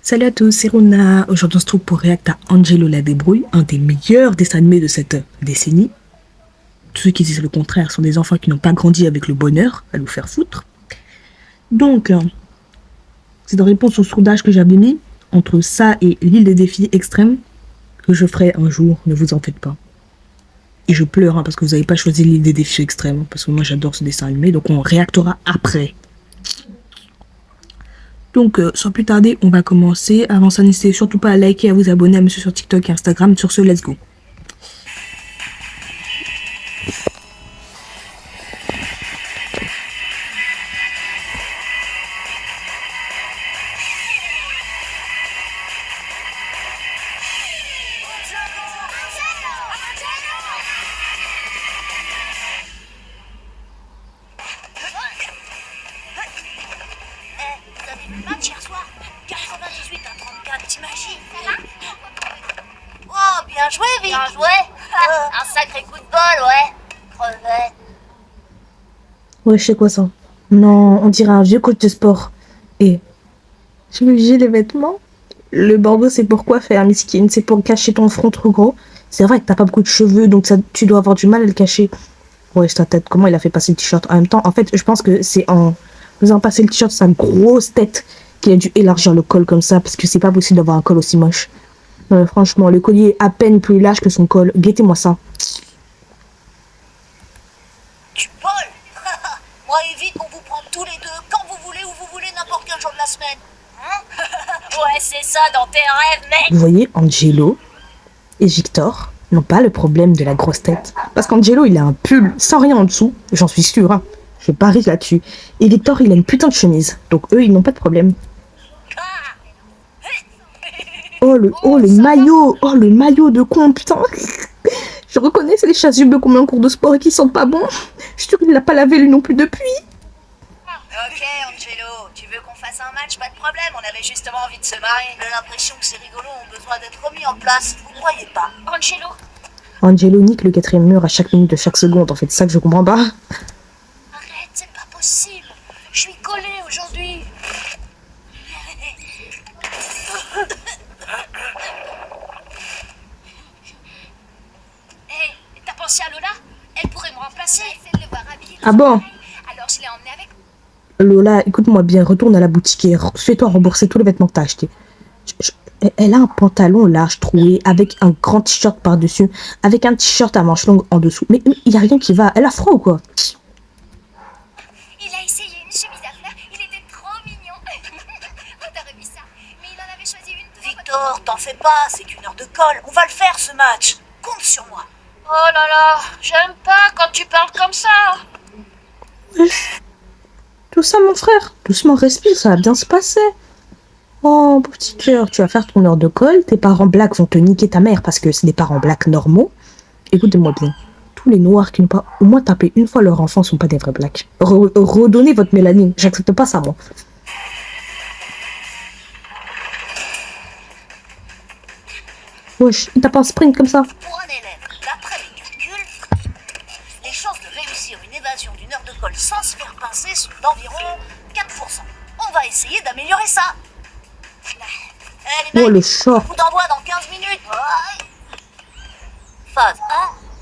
Salut à tous, c'est Rona. Aujourd'hui, on se trouve pour React à Angelo la débrouille, un des meilleurs dessins animés de cette décennie. Tous ceux qui disent le contraire sont des enfants qui n'ont pas grandi avec le bonheur à nous faire foutre. Donc, c'est en réponse au sondage que j'avais mis entre ça et l'île des défis extrêmes que je ferai un jour, ne vous en faites pas. Et je pleure parce que vous n'avez pas choisi l'île des défis extrêmes, parce que moi j'adore ce dessin animé, donc on réactera après. Donc, sans plus tarder, on va commencer. Avant ça, n'hésitez surtout pas à liker et à vous abonner à monsieur sur TikTok et Instagram. Sur ce, let's go. Vous avez vu le match hier soir? 98 à 34, t'imagines? Oh, bien joué, Vic! Bien joué! Un sacré coup de bol, ouais! Crevette! Ouais, je sais quoi ça. Non, on dirait un vieux coach de sport. Et je me dis les vêtements. Le bordeaux, c'est pour quoi faire, miskin? C'est pour cacher ton front trop gros. C'est vrai que t'as pas beaucoup de cheveux, donc ça, tu dois avoir du mal à le cacher. Ouais, ta tête. Comment il a fait passer le t-shirt? En même temps, en fait, je pense que c'est en faisant passer le t-shirt sa grosse tête qu'il a dû élargir le col comme ça, parce que c'est pas possible d'avoir un col aussi moche. Non, mais franchement, le collier est à peine plus large que son col. Guettez-moi ça. Tu voles! Moi et Vic, on vous prend tous les deux, quand vous voulez, où vous voulez, n'importe quel jour de la semaine. Hein? Ouais, c'est ça, dans tes rêves, mec! Vous voyez, Angelo et Victor n'ont pas le problème de la grosse tête. Parce qu'Angelo, il a un pull sans rien en dessous, j'en suis sûre. Hein. Je parie là-dessus. Et Victor, il a une putain de chemise. Donc eux, ils n'ont pas de problème. Oh le maillot. Oh, le maillot de con, putain. Je reconnais, c'est les chasubles qu'on met en cours de sport et qui sentent pas bon. Je suis sûre qu'il l'a pas lavé lui non plus depuis. Ok, Angelo, tu veux qu'on fasse un match? Pas de problème, on avait justement envie de se marrer. J'ai l'impression que ces rigolos ont besoin d'être remis en place, vous croyez pas? Angelo? Angelo nique le quatrième mur à chaque minute de chaque seconde. En fait, c'est ça que je comprends pas. Arrête, c'est pas possible. Je suis collée aujourd'hui. Hé, t'as pensé à Lola? Elle pourrait me remplacer. J'essaie de le voir habillé. Ah bon? Alors je l'ai emmenée avec. Lola, écoute-moi bien, retourne à la boutique et fais-toi rembourser tous les vêtements que t'as achetés. Elle a un pantalon large troué avec un grand t-shirt par-dessus, avec un t-shirt à manches longues en dessous. Mais il n'y a rien qui va. Elle a froid ou quoi? Il a essayé une chemise à fleurs, il était trop mignon. Oh, t'aurais vu ça. Mais il en avait choisi une. Victor, t'en fais pas, c'est qu'une heure de colle. On va le faire ce match. Compte sur moi. Oh là là, j'aime pas quand tu parles comme ça. Tout ça, mon frère. Doucement, respire, ça va bien se passer. Oh, petit cœur, tu vas faire ton heure de colle. Tes parents blacks vont te niquer ta mère parce que c'est des parents blacks normaux. Écoutez-moi bien. Tous les noirs qui n'ont pas au moins tapé une fois leur enfant sont pas des vrais blacks. Redonnez votre mélanine. J'accepte pas ça, moi. Wesh, il tape un sprint comme ça. Pour un élève, d'après les calculs, les chances de réussir une évasion d'une heure de colle sans se faire pincer sont d'environ 4%. On va essayer d'améliorer ça. Allez, Oh, mec, le short. coup d'envoi dans 15 minutes. Ouais. Phase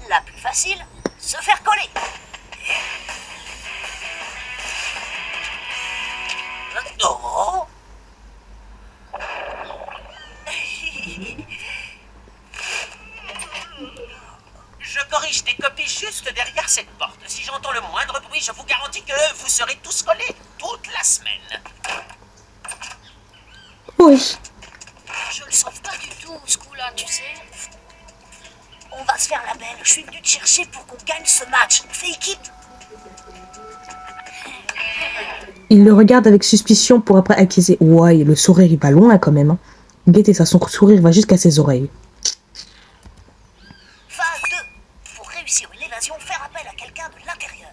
1, la plus facile, se faire coller. Oh. Je corrige des copies juste derrière cette porte. Si j'entends le moindre bruit, je vous garantis que vous serez tous collés toute la semaine. Wesh. Je le sens pas du tout, ce coup-là, tu sais. On va se faire la belle. Je suis venu te chercher pour qu'on gagne ce match. On fait équipe. Il le regarde avec suspicion pour après acquiescer. Ouais, le sourire il va loin quand même. Hein. Guettez ça, son sourire va jusqu'à ses oreilles. Phase 2. Pour réussir une évasion, faire appel à quelqu'un de l'intérieur.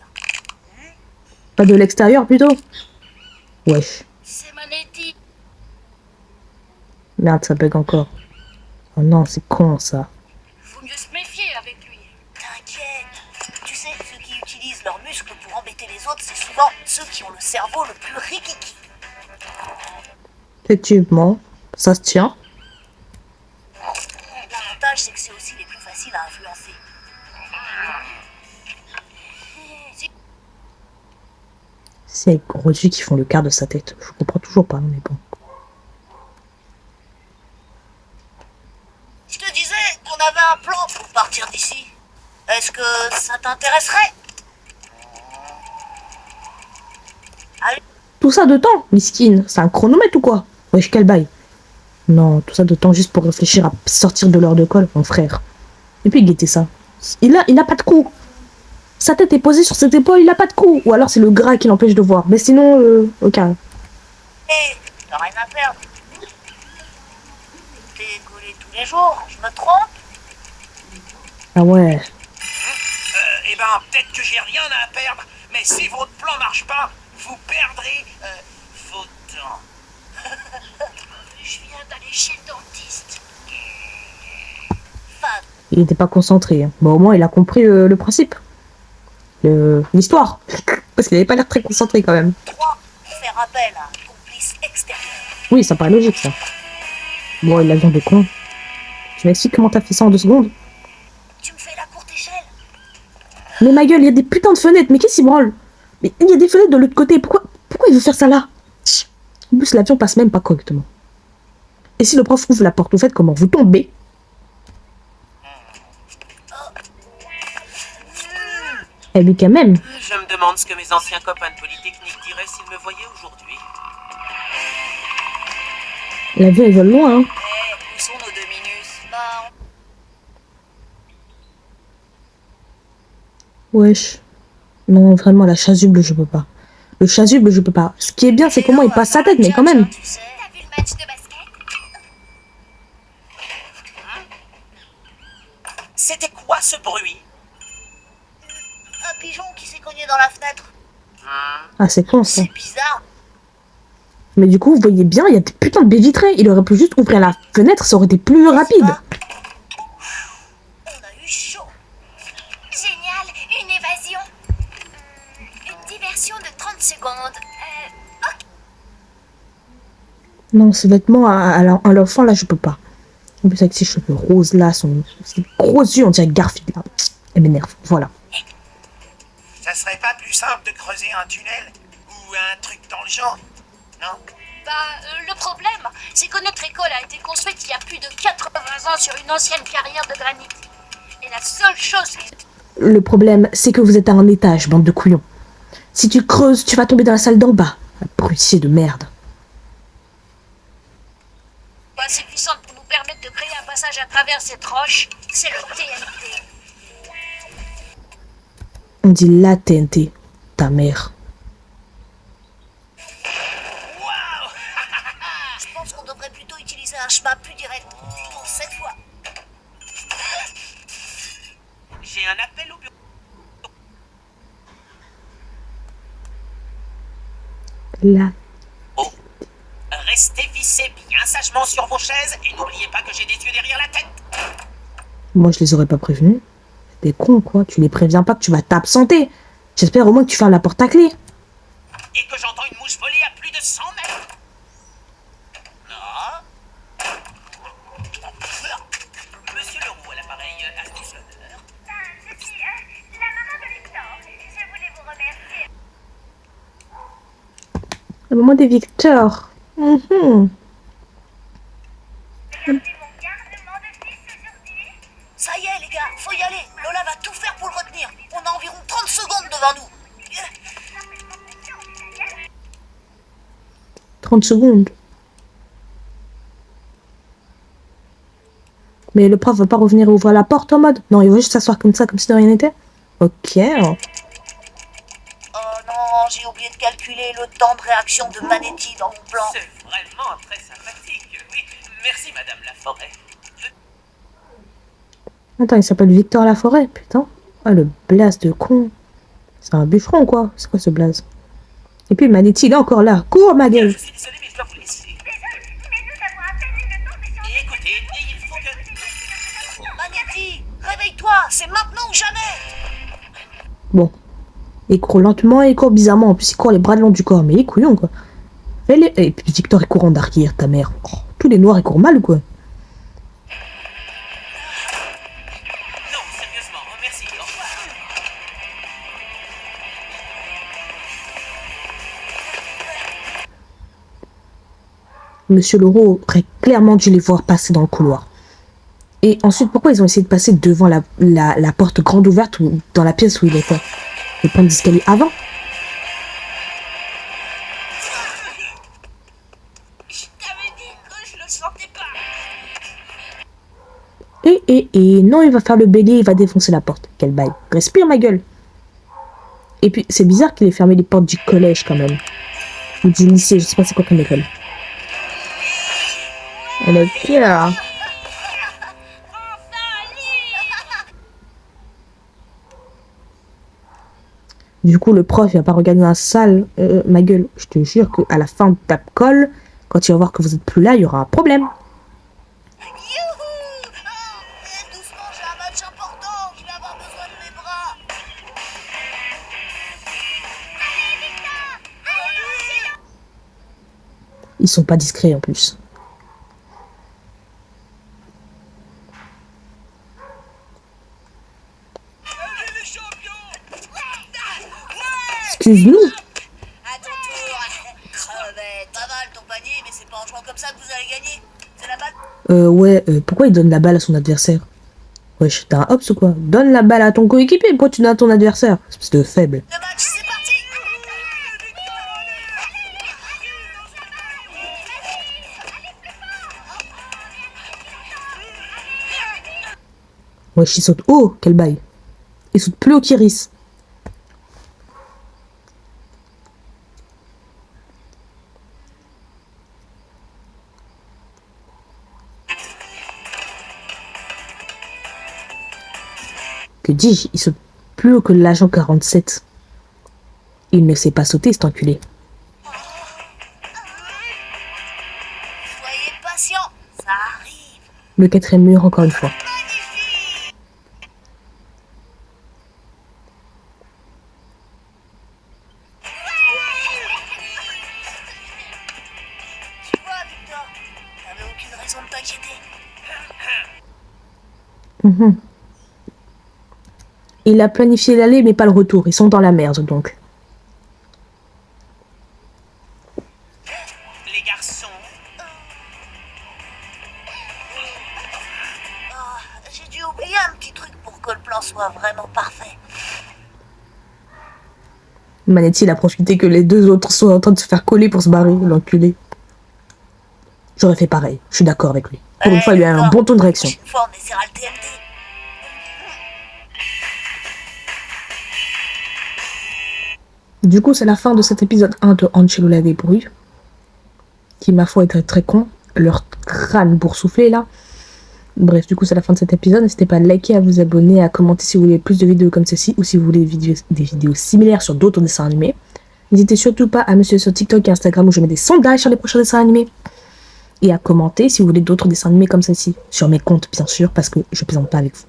Pas de l'extérieur plutôt? Wesh. C'est Manetti. Merde, ça bug encore. Oh non, c'est con ça. Faut mieux se méfier avec lui. T'inquiète. Tu sais, ceux qui utilisent leurs muscles pour embêter les autres, c'est souvent ceux qui ont le cerveau le plus rikiki. Effectivement. Ça se tient. L'avantage, c'est que c'est aussi les plus faciles à influencer. C'est les gros yeux qui font le quart de sa tête. Je comprends toujours pas, mais bon. Je te disais qu'on avait un plan pour partir d'ici. Est-ce que ça t'intéresserait? Allez. Tout ça de temps, Miskine. C'est un chronomètre ou quoi? Wesh, quel bail. Non, tout ça de temps juste pour réfléchir à sortir de l'heure de colle, mon frère. Et puis guettez ça. Il a pas de cou. Sa tête est posée sur cette épaule, il a pas de cou. Ou alors c'est le gras qui l'empêche de voir. Mais sinon, ok. Hé, t'as rien à perdre. T'es collé tous les jours, je me trompe? Ah ouais. Eh ben, peut-être que j'ai rien à perdre, mais si votre plan marche pas, vous perdrez vos dents. Je viens d'aller chez le dentiste. Fan. Il était pas concentré. Bon, au moins, il a compris le principe. L'histoire. Parce qu'il avait pas l'air très concentré quand même. 3. Faire appel à un complice extérieur. Oui, ça paraît logique, ça. Bon, il a besoin de con. Tu m'expliques comment t'as fait ça en 2 secondes? Tu me fais la courte échelle? Mais ma gueule, il y a des putains de fenêtres. Mais qu'est-ce qu'il branle? Mais il y a des fenêtres de l'autre côté. Pourquoi il veut faire ça là? En plus, l'avion passe même pas correctement. Et si le prof ouvre la porte au fait, comment vous tombez? Eh bien, quand même. Je me demande ce que mes anciens copains de Polytechnique diraient s'ils me voyaient aujourd'hui. L'avion, il vole loin, hein. Où sont nos 2 minus? Bah, Wesh. Non, vraiment, la chasuble, je peux pas. Le chasuble, je peux pas. Ce qui est bien, c'est comment il passe sa tête, mais quand même. tu sais. T'as vu le match de basket? C'était quoi ce bruit? Un pigeon qui s'est cogné dans la fenêtre. Ah, c'est con, ça. C'est bizarre. Mais du coup, vous voyez bien, il y a des putains de baies vitrées. Il aurait pu juste ouvrir la fenêtre, ça aurait été plus rapide. On a eu chaud. Génial, une évasion. Une diversion de 30 secondes. Non, ces vêtements à l'enfant, là, je peux pas. En plus, avec ses cheveux roses, là, ses gros yeux, on dirait Garfield, là. Elle m'énerve, voilà. Ça serait pas plus simple de creuser un tunnel ou un truc dans le genre? Non? Le problème, c'est que notre école a été construite il y a plus de 80 ans sur une ancienne carrière de granit. Et la seule chose qui... Le problème, c'est que vous êtes à un étage, bande de couillons. Si tu creuses, tu vas tomber dans la salle d'en bas. Abruti de merde. pas assez puissante pour nous permettre de créer un passage à travers cette roche, c'est le TNT. On dit la TNT, ta mère. Je pense qu'on devrait plutôt utiliser un chemin plus direct pour cette fois. J'ai un appel au bureau. La... Oh. Restez vissés bien sagement sur vos chaises et n'oubliez pas que j'ai des yeux derrière la tête. Moi, je les aurais pas prévenus. T'es con, quoi. Tu les préviens pas que tu vas t'absenter. J'espère au moins que tu fermes la porte à clé. Et que j'entends une mouche voler à plus de 100 mètres. Non. Monsieur Leroux à l'appareil, à tout l'honneur. Je suis la maman de Victor. Je voulais vous remercier. Le moment des Victor. Ça y est, les gars, faut y aller. Lola va tout faire pour le retenir. On a environ 30 secondes devant nous. 30 secondes. Mais le prof va pas revenir ouvrir la porte en mode. Non, il va juste s'asseoir comme ça, comme si de rien n'était. Ok. Oh non, j'ai oublié de calculer le temps de réaction de Manetti dans mon plan. C'est vraiment très sympathique. Oui, merci Madame Laforêt. Attends, il s'appelle Victor Laforêt, putain. Ah, le blaze de con. C'est un bûcheron, quoi. C'est quoi ce blaze? Et puis Manetti, il est encore là. Cours, ma gueule. Je suis désolé, mais je dois vous laisser. Et écoutez, il faut que... Manetti, réveille-toi, c'est maintenant ou jamais. Bon. Il court lentement et il court bizarrement. En plus, il court les bras le long du corps. Mais il est couillon, quoi. Fais-les... Et puis Victor est courant d'arrière, ta mère. Oh, Tous les noirs, ils courent mal ou quoi? Non, sérieusement, merci. Au revoir. Monsieur Leroux aurait clairement dû les voir passer dans le couloir. Et ensuite, pourquoi ils ont essayé de passer devant la porte grande ouverte ou dans la pièce où il était? Le point d'escalier avant? Je t'avais dit que je le sentais pas. Et non, il va faire le bélier, il va défoncer la porte. Quel bail. Respire, ma gueule. Et puis, c'est bizarre qu'il ait fermé les portes du collège, quand même. Ou du lycée, je sais pas c'est quoi comme école. Elle est pire. Du coup, le prof, il va pas regarder dans la salle. Ma gueule, je te jure qu'à la fin de ta colle, quand il va voir que vous êtes plus là, il y aura un problème. Youhou! Oh, doucement, j'ai un match important. Je vais avoir besoin de mes bras. Allez, Victor! Allez, Ils sont pas discrets en plus. Excuse-nous. à ton tour. Crevette. Pas mal ton panier, mais c'est pas en jouant comme ça que vous allez gagner. C'est la balle. Ouais, pourquoi il donne la balle à son adversaire? Wesh, t'as un hops ou quoi? Donne la balle à ton coéquipier, pourquoi tu donnes à ton adversaire? Espèce de faible. Le match, c'est parti. Wesh, il saute haut, quel bail. Il saute plus haut qu'Iris. Que dis-je, il saute plus haut que l'agent 47. Il ne sait pas sauter, cet enculé. Soyez patient, ça arrive. Le quatrième mur, encore une fois. Magnifique. Tu vois, Victor, t'avais aucune raison de t'inquiéter. Mhm. Il a planifié l'aller, mais pas le retour. Ils sont dans la merde, donc. Les garçons, Oh, j'ai dû oublier un petit truc pour que le plan soit vraiment parfait. Manetti, il a profité que les deux autres soient en train de se faire coller pour se barrer, l'enculé. J'aurais fait pareil, je suis d'accord avec lui. Pour une fois, il a eu un bon ton de réaction. Une fois, on essaiera le TNT. Du coup, c'est la fin de cet épisode 1 de Angelo la débrouille. Qui, ma foi, était très con. Leur crâne boursouflé, là. Bref, du coup, c'est la fin de cet épisode. N'hésitez pas à liker, à vous abonner, à commenter si vous voulez plus de vidéos comme ceci ou si vous voulez des vidéos similaires sur d'autres dessins animés. N'hésitez surtout pas à me suivre sur TikTok et Instagram où je mets des sondages sur les prochains dessins animés. Et à commenter si vous voulez d'autres dessins animés comme ceci. Sur mes comptes, bien sûr, parce que je plaisante pas avec vous.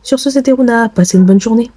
Sur ce, c'était Runa. Passez une bonne journée.